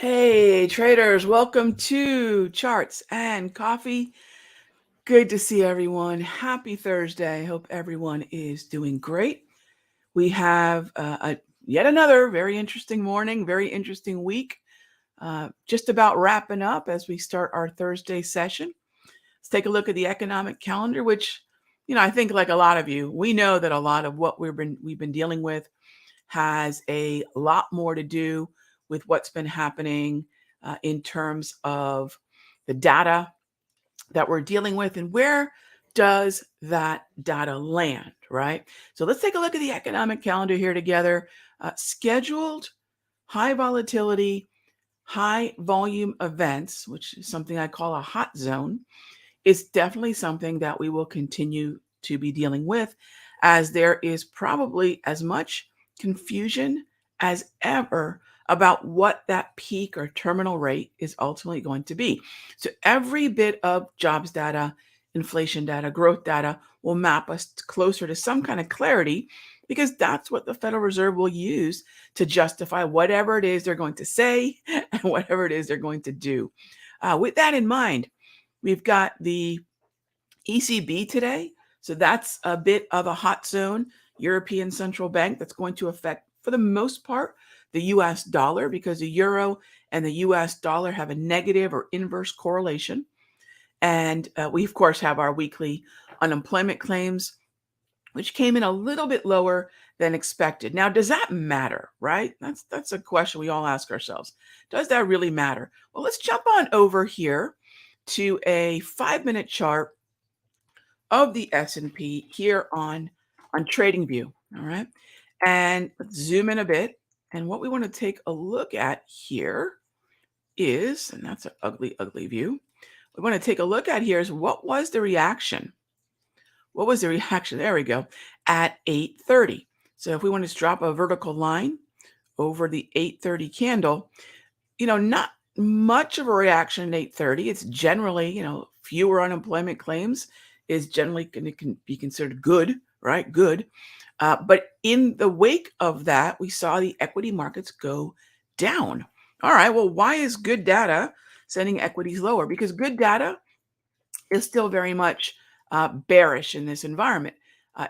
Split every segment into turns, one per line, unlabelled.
Hey, traders, welcome to Charts and Coffee. Good to see everyone. Happy Thursday. Hope everyone is doing great. We have yet another very interesting morning, very interesting week. Just about wrapping up as we start our Thursday session. Let's take a look at the economic calendar, which, I think like a lot of you, we know that a lot of what we've been dealing with has a lot more to do with what's been happening in terms of the data that we're dealing with and where does that data land, right? So let's take a look at the economic calendar here together. Scheduled high volatility, high volume events, which is something I call a hot zone, is definitely something that we will continue to be dealing with, as there is probably as much confusion as ever about what that peak or terminal rate is ultimately going to be. So every bit of jobs data, inflation data, growth data will map us closer to some kind of clarity, because that's what the Federal Reserve will use to justify whatever it is they're going to say and whatever it is they're going to do. With that in mind, we've got the ECB today. So that's a bit of a hot zone. European Central Bank, that's going to affect, for the most part, the US dollar, because the euro and the US dollar have a negative or inverse correlation. And we, of course, have our weekly unemployment claims, which came in a little bit lower than expected. Now, does that matter, right? That's a question we all ask ourselves. Does that really matter? Well, let's jump on over here to a 5-minute chart of the S&P here on TradingView, all right? And let's zoom in a bit. And what we want to take a look at here is, and that's an ugly, ugly view. We want to take a look at here is, what was the reaction? What was the reaction? There we go, at 8:30. So if we want to drop a vertical line over the 8:30 candle, not much of a reaction at 8:30. It's generally, fewer unemployment claims is generally going to be considered good, right? Good. But in the wake of that, we saw the equity markets go down. All right, well, why is good data sending equities lower? Because good data is still very much bearish in this environment.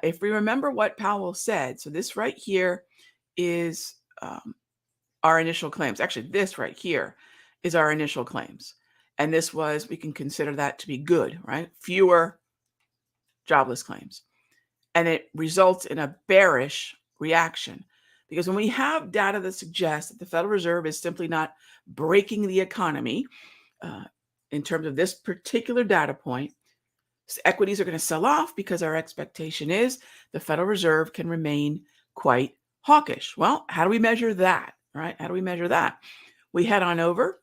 If we remember what Powell said, so this right here is our initial claims. Actually, this right here is our initial claims. And this was, we can consider that to be good, right? Fewer jobless claims. And it results in a bearish reaction. Because when we have data that suggests that the Federal Reserve is simply not breaking the economy, in terms of this particular data point, equities are going to sell off, because our expectation is the Federal Reserve can remain quite hawkish. Well, how do we measure that, right? How do we measure that? We head on over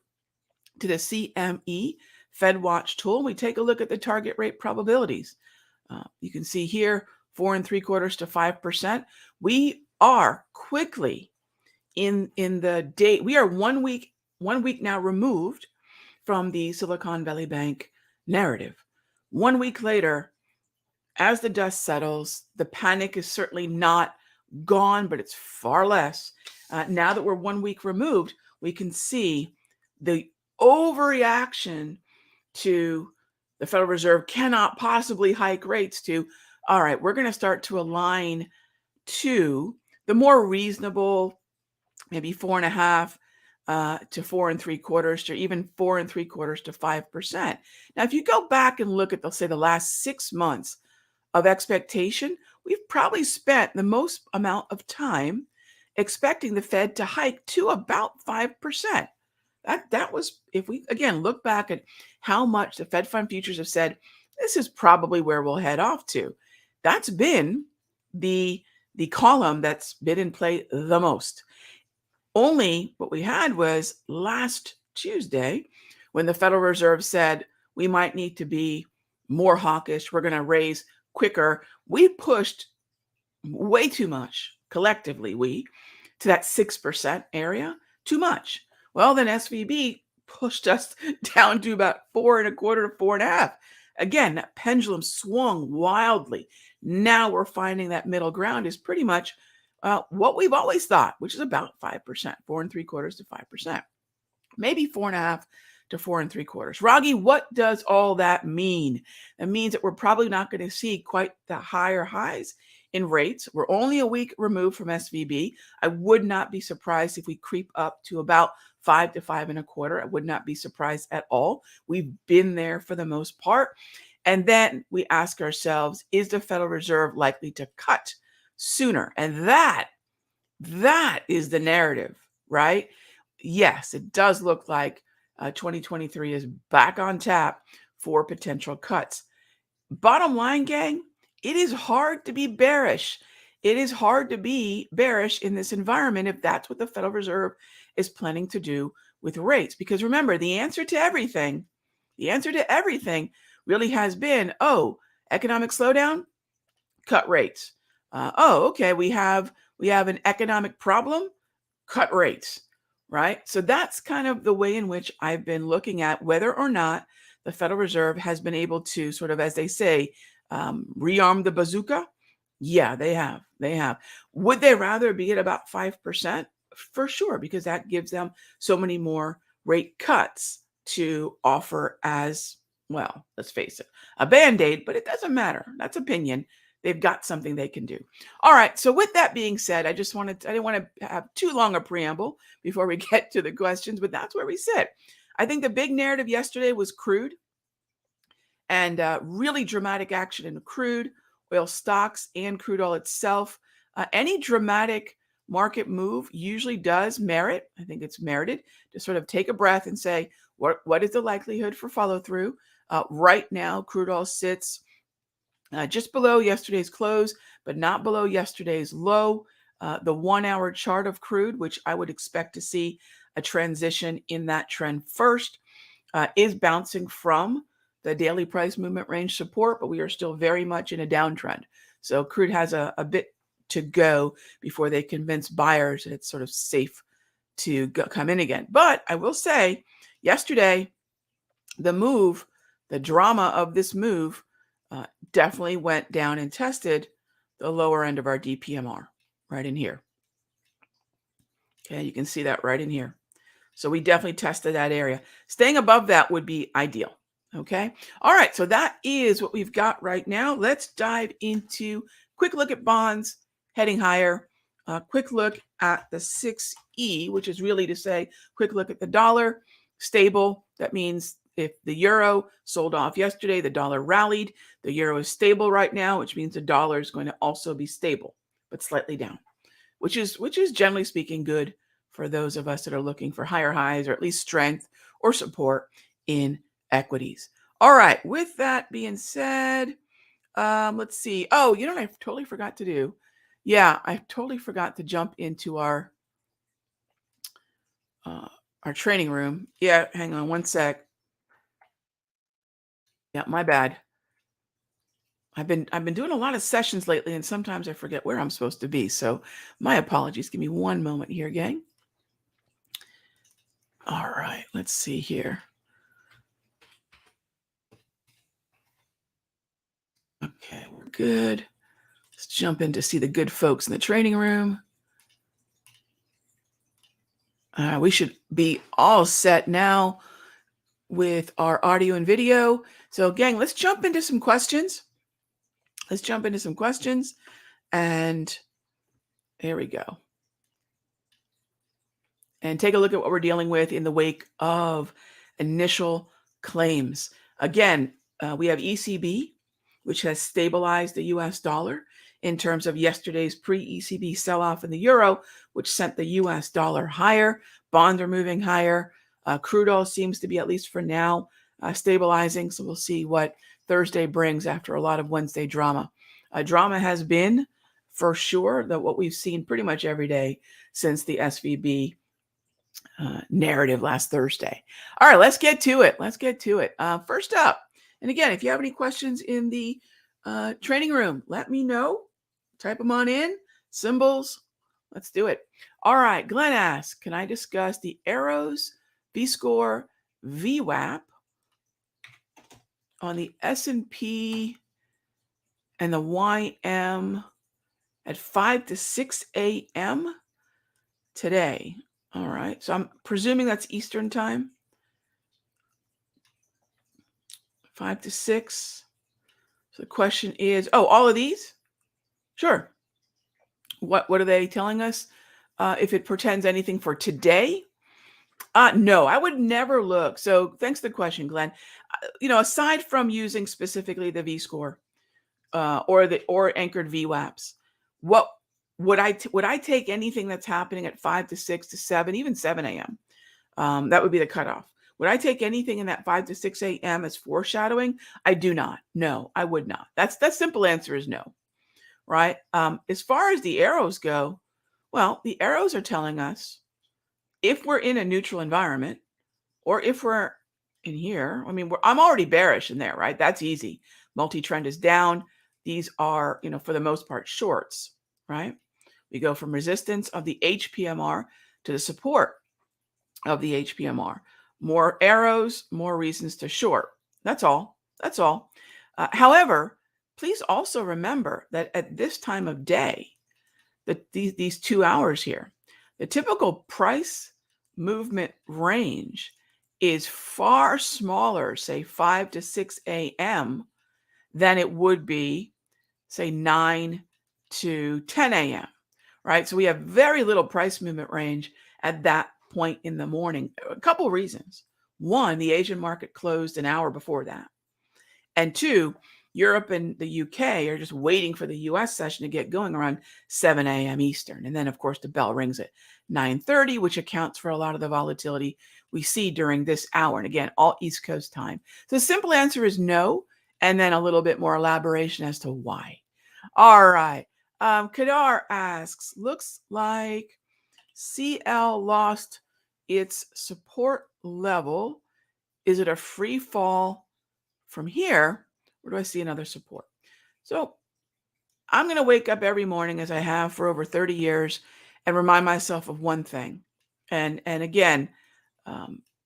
to the CME FedWatch tool, and we take a look at the target rate probabilities. You can see here 4.75% to 5%. We are quickly in the date. We are 1 week now removed from the Silicon Valley Bank narrative. 1 week later, as the dust settles, the panic is certainly not gone, but it's far less. Now that we're 1 week removed, we can see the overreaction to the Federal Reserve cannot possibly hike rates to, all right, we're going to start to align to the more reasonable, maybe 4.5% to 4.75%, to even 4.75% to 5%. Now, if you go back and look at, let's say, the last 6 months of expectation, we've probably spent the most amount of time expecting the Fed to hike to about 5%. That was, if we again look back at how much the Fed Fund futures have said, this is probably where we'll head off to. That's been the column that's been in play the most. Only what we had was last Tuesday, when the Federal Reserve said we might need to be more hawkish, we're going to raise quicker. We pushed way too much, collectively, to that 6% area, too much. Well, then SVB pushed us down to about 4.25% to 4.5%. Again, that pendulum swung wildly. Now we're finding that middle ground is pretty much what we've always thought, which is about 5%, 4.75% to 5%. maybe 4.5 to 4.75. Raghee, what does all that mean? That means that we're probably not going to see quite the higher highs in rates. We're only a week removed from SVB. I would not be surprised if we creep up to about 5 to 5.25. I would not be surprised at all. We've been there for the most part. And then we ask ourselves, is the Federal Reserve likely to cut sooner? And that is the narrative, right? Yes, it does look like 2023 is back on tap for potential cuts. Bottom line, gang, it is hard to be bearish. It is hard to be bearish in this environment if that's what the Federal Reserve is planning to do with rates. Because remember, the answer to everything really has been, economic slowdown, cut rates. Okay, we have an economic problem, cut rates, right? So that's kind of the way in which I've been looking at whether or not the Federal Reserve has been able to sort of, as they say, rearm the bazooka. Yeah, they have. Would they rather be at about 5%? For sure, because that gives them so many more rate cuts to offer as, well, let's face it, a Band-Aid, but it doesn't matter. That's opinion. They've got something they can do. All right. So with that being said, I didn't want to have too long a preamble before we get to the questions, but that's where we sit. I think the big narrative yesterday was crude and really dramatic action in crude, oil stocks, and crude oil itself. Any dramatic market move usually does merit, I think it's merited, to sort of take a breath and say, what is the likelihood for follow through? Right now, crude oil sits just below yesterday's close, but not below yesterday's low. The 1 hour chart of crude, which I would expect to see a transition in that trend first, is bouncing from the daily price movement range support, but we are still very much in a downtrend. So crude has a bit to go before they convince buyers that it's sort of safe to come in again. But I will say, yesterday, the drama of this move definitely went down and tested the lower end of our DPMR right in here. Okay, you can see that right in here. So we definitely tested that area. Staying above that would be ideal. Okay. All right. So that is what we've got right now. Let's dive into quick look at bonds heading higher. Quick look at the 6E, which is really to say quick look at the dollar, stable. That means if the euro sold off yesterday, the dollar rallied. The euro is stable right now, which means the dollar is going to also be stable, but slightly down, which is generally speaking good for those of us that are looking for higher highs or at least strength or support in equities. All right. With that being said, let's see. Oh, you know what I totally forgot to do? Yeah, I totally forgot to jump into our training room. Yeah, hang on one sec. Yeah, my bad. I've been doing a lot of sessions lately, and sometimes I forget where I'm supposed to be. So my apologies. Give me one moment here, gang. All right, let's see here. Okay, we're good. Let's jump in to see the good folks in the training room. We should be all set now with our audio and video. So, gang, let's jump into some questions. And there we go. And take a look at what we're dealing with in the wake of initial claims. Again, we have ECB, which has stabilized the US dollar in terms of yesterday's pre-ECB sell-off in the euro, which sent the US dollar higher. Bonds are moving higher. Crude oil seems to be, at least for now, stabilizing. So we'll see what Thursday brings after a lot of Wednesday drama. Drama has been, for sure, that what we've seen pretty much every day since the SVB narrative last Thursday. All right, let's get to it. First up, and again, if you have any questions in the training room, let me know. Type them on in. Symbols. Let's do it. All right, Glenn asks, can I discuss the arrows, V-score, VWAP on the S&P and the YM at 5 to 6 a.m. today? All right. So I'm presuming that's Eastern time. 5 to 6. So the question is, all of these? Sure. What are they telling us? If it portends anything for today? No, I would never look. So thanks for the question, Glenn. Aside from using specifically the V score or anchored VWAPs, what would I take anything that's happening at 5 to 6 to 7, even 7 a.m.? That would be the cutoff. Would I take anything in that 5 to 6 a.m. as foreshadowing? I do not. No, I would not. That simple answer is no, right? As far as the arrows go, well, the arrows are telling us if we're in a neutral environment or if we're in here. I mean, I'm already bearish in there, right? That's easy. Multi-trend is down. These are, for the most part, shorts, right? We go from resistance of the HPMR to the support of the HPMR. More arrows, more reasons to short. That's all. That's all. However, please also remember that at this time of day, these 2 hours here, the typical price movement range is far smaller, say 5 to 6 a.m., than it would be, say 9 to 10 a.m., right? So we have very little price movement range at that point in the morning. A couple of reasons. One, the Asian market closed an hour before that. And two, Europe and the UK are just waiting for the US session to get going around 7 a.m. Eastern. And then, of course, the bell rings at 9:30, which accounts for a lot of the volatility we see during this hour. And again, all East Coast time. So the simple answer is no. And then a little bit more elaboration as to why. All right. Kadar asks, looks like CL lost its support level. Is it a free fall from here? Where do I see another support? So I'm going to wake up every morning, as I have for over 30 years, and remind myself of one thing. And again,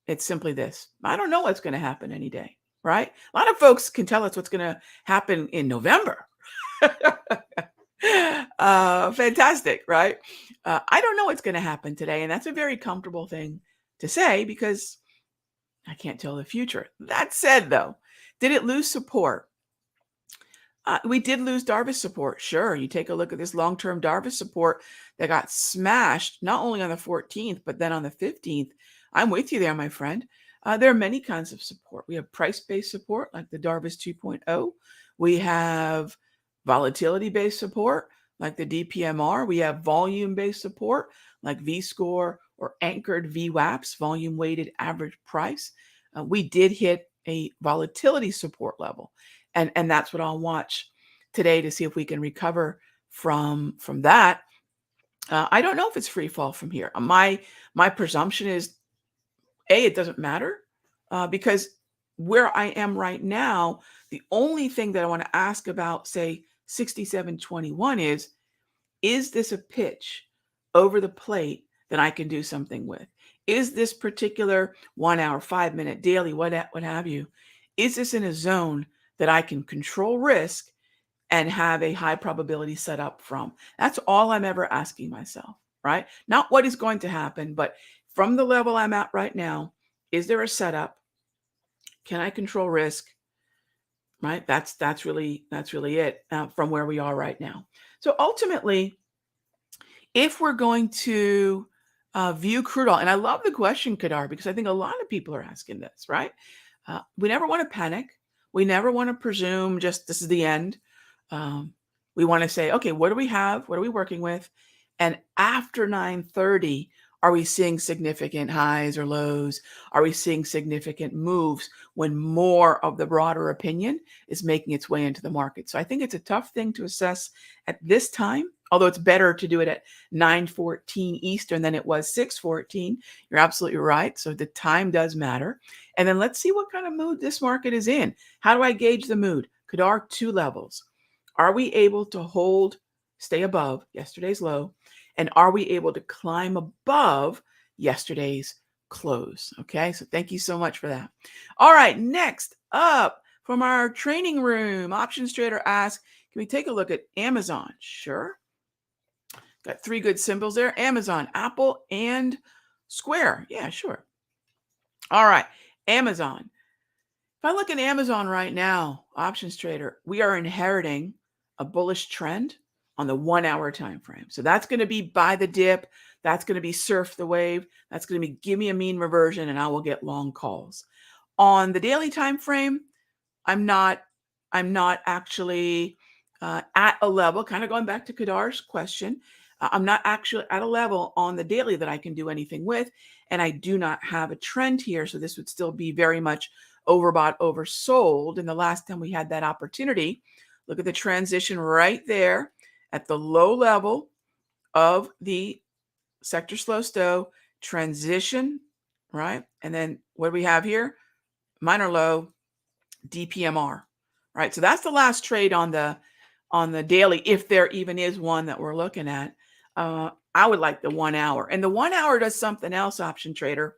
it's simply this. I don't know what's going to happen any day, right? A lot of folks can tell us what's going to happen in November. Fantastic, right? I don't know what's going to happen today. And that's a very comfortable thing to say because I can't tell the future. That said, though, did it lose support? We did lose Darvis support. Sure. You take a look at this long-term Darvis support that got smashed, not only on the 14th, but then on the 15th. I'm with you there, my friend. There are many kinds of support. We have price-based support like the Darvis 2.0. We have volatility-based support like the DPMR. We have volume-based support like V-score or anchored VWAPs, volume-weighted average price. We did hit a volatility support level. And that's what I'll watch today to see if we can recover from that. I don't know if it's free fall from here. My presumption is, it doesn't matter because where I am right now, the only thing that I want to ask about, say, 67.21 is this a pitch over the plate that I can do something with? Is this particular 1 hour, 5 minute daily, what have you? Is this in a zone that I can control risk and have a high probability set up from? That's all I'm ever asking myself, right? Not what is going to happen, but from the level I'm at right now, is there a setup? Can I control risk? Right? That's really it from where we are right now. So ultimately, if we're going to view crude oil, and I love the question, Kadar, because I think a lot of people are asking this, right? We never want to panic. We never want to presume just this is the end. We want to say, okay, what do we have? What are we working with? And after 9:30, are we seeing significant highs or lows? Are we seeing significant moves when more of the broader opinion is making its way into the market? So I think it's a tough thing to assess at this time, although it's better to do it at 9:14 Eastern than it was 6:14. You're absolutely right. So the time does matter. And then let's see what kind of mood this market is in. How do I gauge the mood? Kadar, 2 levels. Are we able to stay above yesterday's low? And are we able to climb above yesterday's close? Okay, so thank you so much for that. All right, next up from our training room, Options Trader asks, can we take a look at Amazon? Sure. Got 3 good symbols there. Amazon, Apple, and Square. Yeah, sure. All right. Amazon. If I look at Amazon right now, options trader, we are inheriting a bullish trend on the 1 hour time frame. So that's going to be buy the dip. That's going to be surf the wave. That's going to be give me a mean reversion and I will get long calls. On the daily time frame, I'm not actually at a level, kind of going back to Kadar's question. I'm not actually at a level on the daily that I can do anything with. And I do not have a trend here. So this would still be very much overbought, oversold. And the last time we had that opportunity, look at the transition right there at the low level of the sector slow stow transition, right? And then what do we have here? Minor low, DPMR, right? So that's the last trade on the daily, if there even is one that we're looking at. I would like the 1 hour. And the 1 hour does something else, option trader.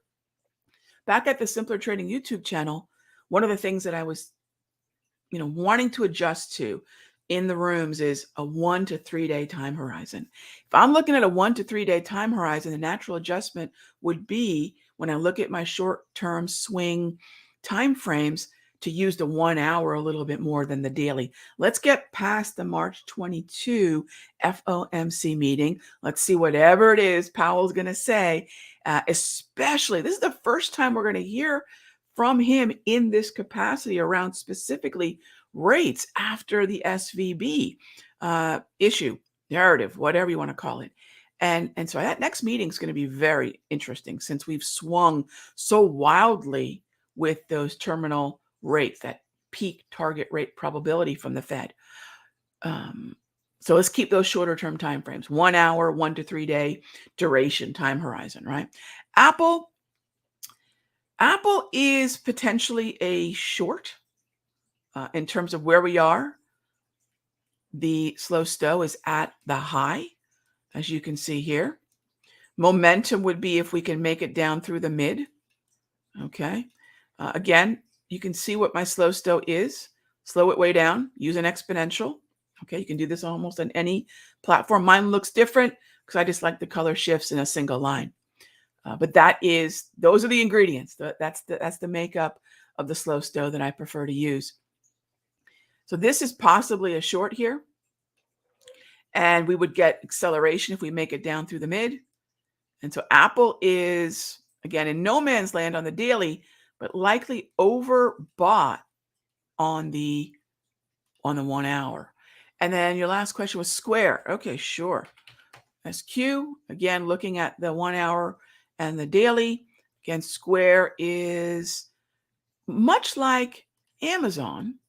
Back at the Simpler Trading YouTube channel, one of the things that I was wanting to adjust to in the rooms is a 1 to 3 day time horizon. If I'm looking at a 1 to 3 day time horizon, the natural adjustment would be when I look at my short-term swing time frames to use the 1 hour a little bit more than the daily. Let's get past the March 22 FOMC meeting. Let's see whatever it is Powell's going to say, especially this is the first time we're going to hear from him in this capacity around specifically rates after the SVB issue, narrative, whatever you want to call it. And so that next meeting is going to be very interesting since we've swung so wildly with those terminal rates, that peak target rate probability from the Fed. So let's keep those shorter term time frames, 1 hour, 1 to 3 day duration time horizon, right? Apple is potentially a short in terms of where we are. The slow stow is at the high, as you can see here. Momentum would be if we can make it down through the mid. Okay. Again, you can see what my slow stow is. Slow it way down. Use an exponential. Okay. You can do this almost on any platform. Mine looks different because I just like the color shifts in a single line. But those are the ingredients. That's the makeup of the slow stow that I prefer to use. So this is possibly a short here. And we would get acceleration if we make it down through the mid. And so Apple is, again, in no man's land on the daily, but likely overbought on the 1 hour. And then your last question was Square. Okay, sure. SQ, again, looking at the 1 hour and the daily. Again, Square is much like Amazon.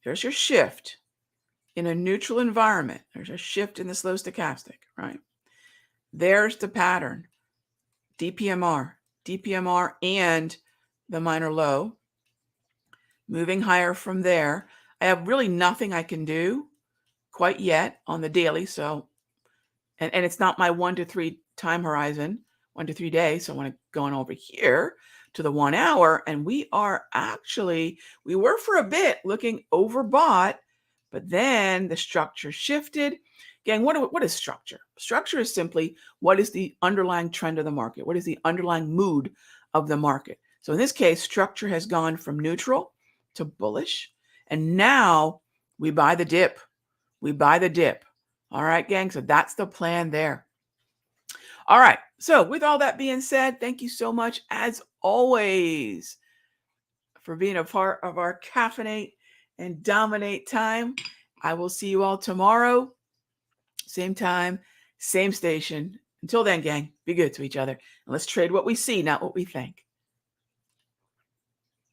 There's your shift in a neutral environment. There's a shift in the slow stochastic, right? There's the pattern. DPMR, and the minor low. Moving higher from there. I have really nothing I can do quite yet on the daily. So, and it's not my 1 to 3 time horizon, 1 to 3 days. So I want to go on over here to the 1 hour. And we were for a bit looking overbought, but then the structure shifted. Again, what is structure? Structure is simply what is the underlying trend of the market? What is the underlying mood of the market? So in this case, structure has gone from neutral to bullish. And now we buy the dip. We buy the dip. All right, gang. So that's the plan there. All right. So with all that being said, thank you so much, as always, for being a part of our caffeinate and dominate time. I will see you all tomorrow. Same time, same station. Until then, gang, be good to each other. And let's trade what we see, not what we think.